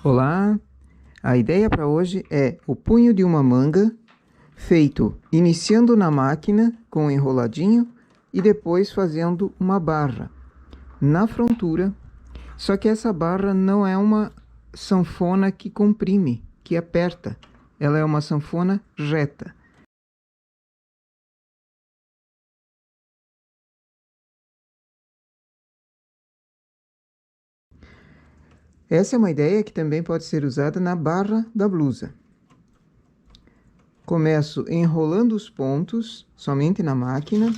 Olá, a ideia para hoje é o punho de uma manga feito iniciando na máquina com um enroladinho e depois fazendo uma barra na frontura, só que essa barra não é uma sanfona que comprime, que aperta, ela é uma sanfona reta. Essa é uma ideia que também pode ser usada na barra da blusa. Começo enrolando os pontos somente na máquina.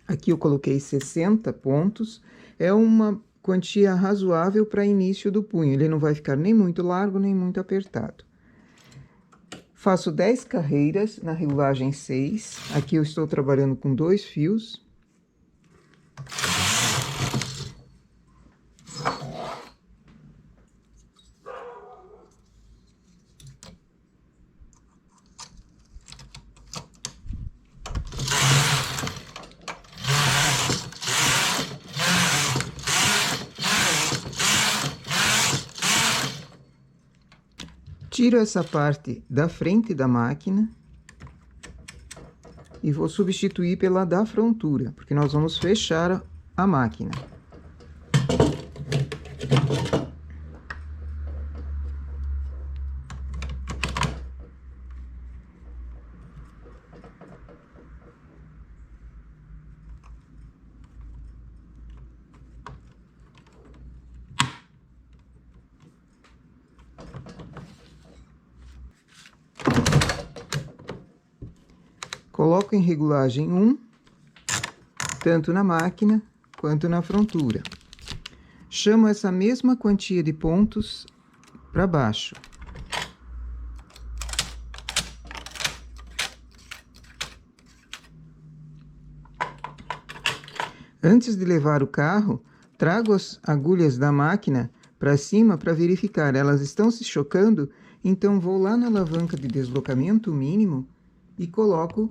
Aqui eu coloquei 60 pontos. É uma quantia razoável para início do punho. Ele não vai ficar nem muito largo, nem muito apertado. Faço 10 carreiras na regulagem 6. Aqui eu estou trabalhando com 2 fios. Tiro essa parte da frente da máquina e vou substituir pela da frontura, porque nós vamos fechar a máquina. Coloco em regulagem 1, tanto na máquina quanto na frontura. Chamo essa mesma quantia de pontos para baixo. Antes de levar o carro, trago as agulhas da máquina para cima para verificar. Elas estão se chocando, então vou lá na alavanca de deslocamento mínimo e coloco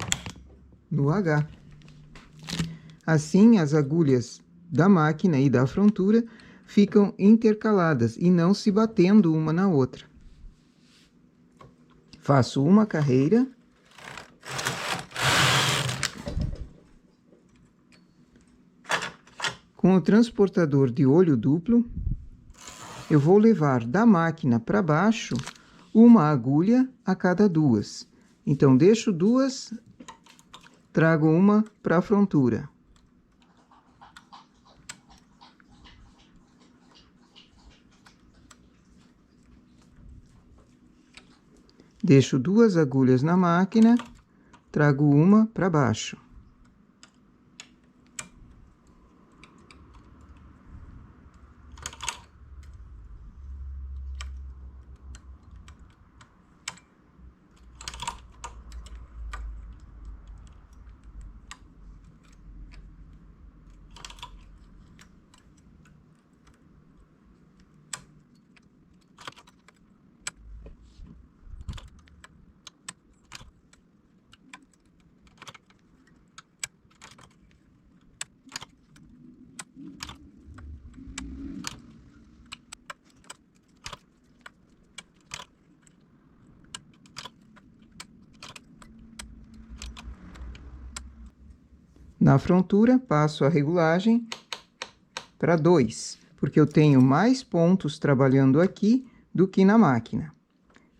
no H. Assim, as agulhas da máquina e da frontura ficam intercaladas e não se batendo uma na outra. Faço uma carreira. Com o transportador de olho duplo, eu vou levar da máquina para baixo uma agulha a cada duas. Então, deixo duas, trago uma para a frontura. Deixo duas agulhas na máquina, trago uma para baixo. Na frontura, passo a regulagem para 2, porque eu tenho mais pontos trabalhando aqui do que na máquina.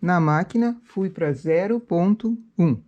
Na máquina, fui para 0,1.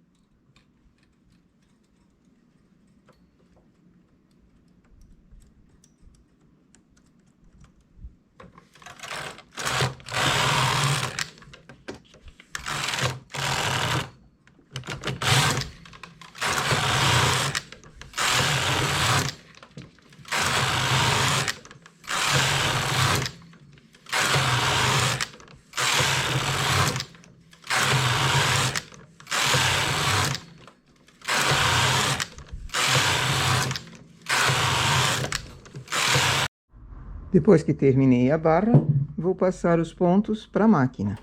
Depois que terminei a barra, vou passar os pontos para a máquina.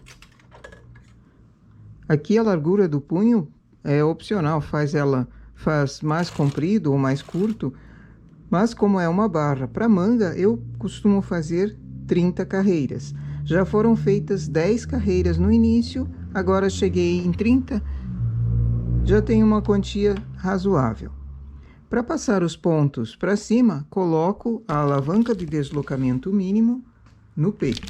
Aqui a largura do punho é opcional, faz mais comprido ou mais curto, mas como é uma barra para manga, eu costumo fazer 30 carreiras. Já foram feitas 10 carreiras no início, agora cheguei em 30, já tenho uma quantia razoável. Para passar os pontos para cima, coloco a alavanca de deslocamento mínimo no peito.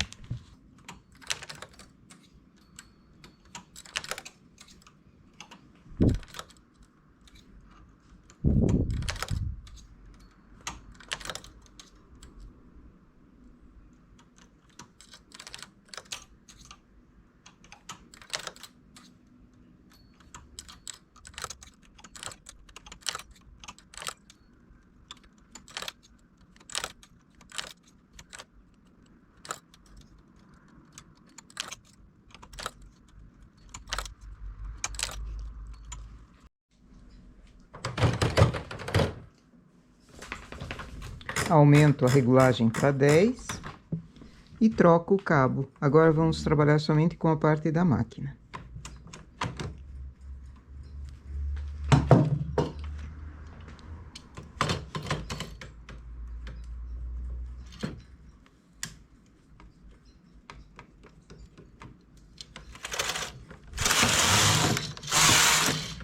Aumento a regulagem para 10 e troco o cabo. Agora vamos trabalhar somente com a parte da máquina.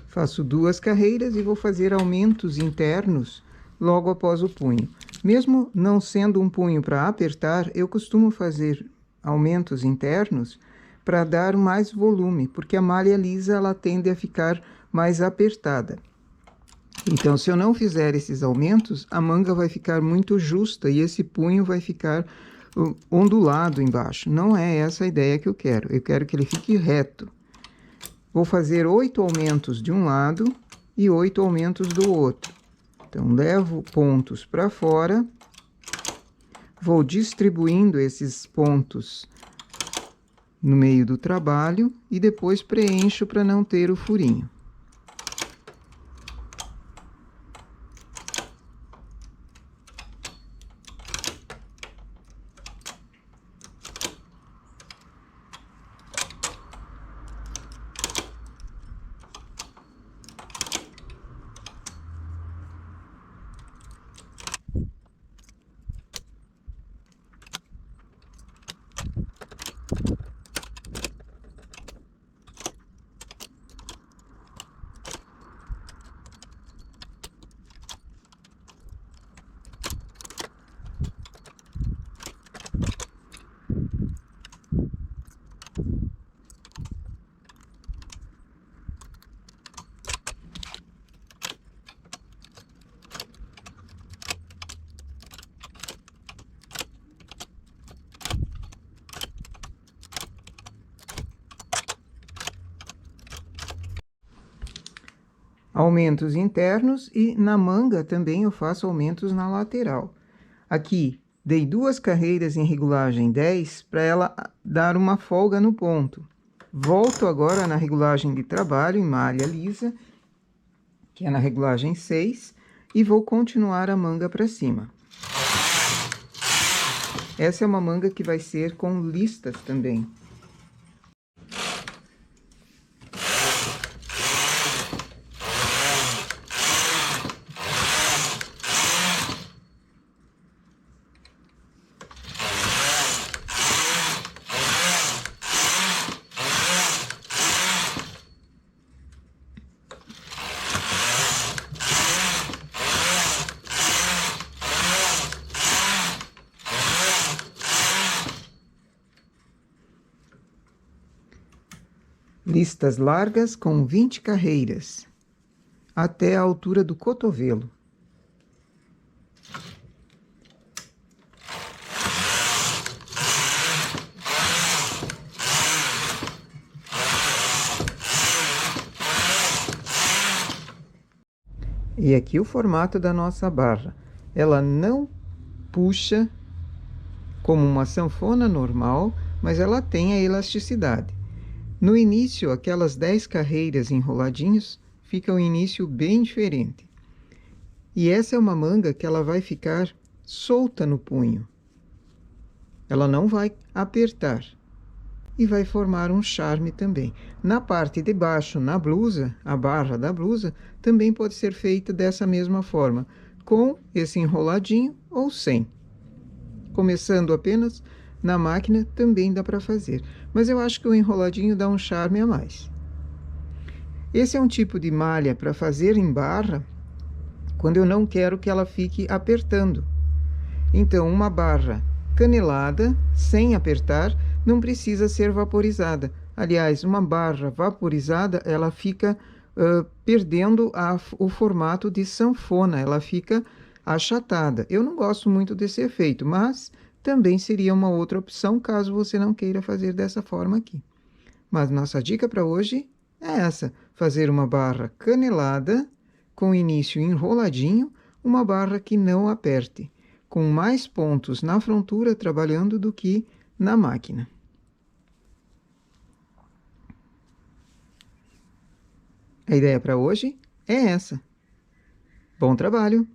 Faço 2 carreiras e vou fazer aumentos internos logo após o punho. Mesmo não sendo um punho para apertar, eu costumo fazer aumentos internos para dar mais volume, porque a malha lisa ela tende a ficar mais apertada. Então, se eu não fizer esses aumentos, a manga vai ficar muito justa e esse punho vai ficar ondulado embaixo. Não é essa a ideia que eu quero. Eu quero que ele fique reto. Vou fazer 8 aumentos de um lado e 8 aumentos do outro. Então, levo pontos para fora, vou distribuindo esses pontos no meio do trabalho e depois preencho para não ter o furinho. Aumentos internos e na manga também eu faço aumentos na lateral. Aqui dei 2 carreiras em regulagem 10 para ela dar uma folga no ponto. Volto agora na regulagem de trabalho em malha lisa, que é na regulagem 6, e vou continuar a manga para cima. Essa é uma manga que vai ser com listas também. Listas largas com 20 carreiras, até a altura do cotovelo. E aqui o formato da nossa barra. Ela não puxa como uma sanfona normal, mas ela tem a elasticidade. No início, aquelas 10 carreiras enroladinhos, fica um início bem diferente. E essa é uma manga que ela vai ficar solta no punho. Ela não vai apertar. E vai formar um charme também. Na parte de baixo, na blusa, a barra da blusa, também pode ser feita dessa mesma forma, com esse enroladinho ou sem. Começando apenas na máquina também dá para fazer. Mas eu acho que o enroladinho dá um charme a mais. Esse é um tipo de malha para fazer em barra quando eu não quero que ela fique apertando. Então, uma barra canelada, sem apertar, não precisa ser vaporizada. Aliás, uma barra vaporizada, ela fica perdendo o formato de sanfona, ela fica achatada. Eu não gosto muito desse efeito, mas também seria uma outra opção caso você não queira fazer dessa forma aqui. Mas nossa dica para hoje é essa: fazer uma barra canelada com início enroladinho, uma barra que não aperte, com mais pontos na frontura trabalhando do que na máquina. A ideia para hoje é essa. Bom trabalho!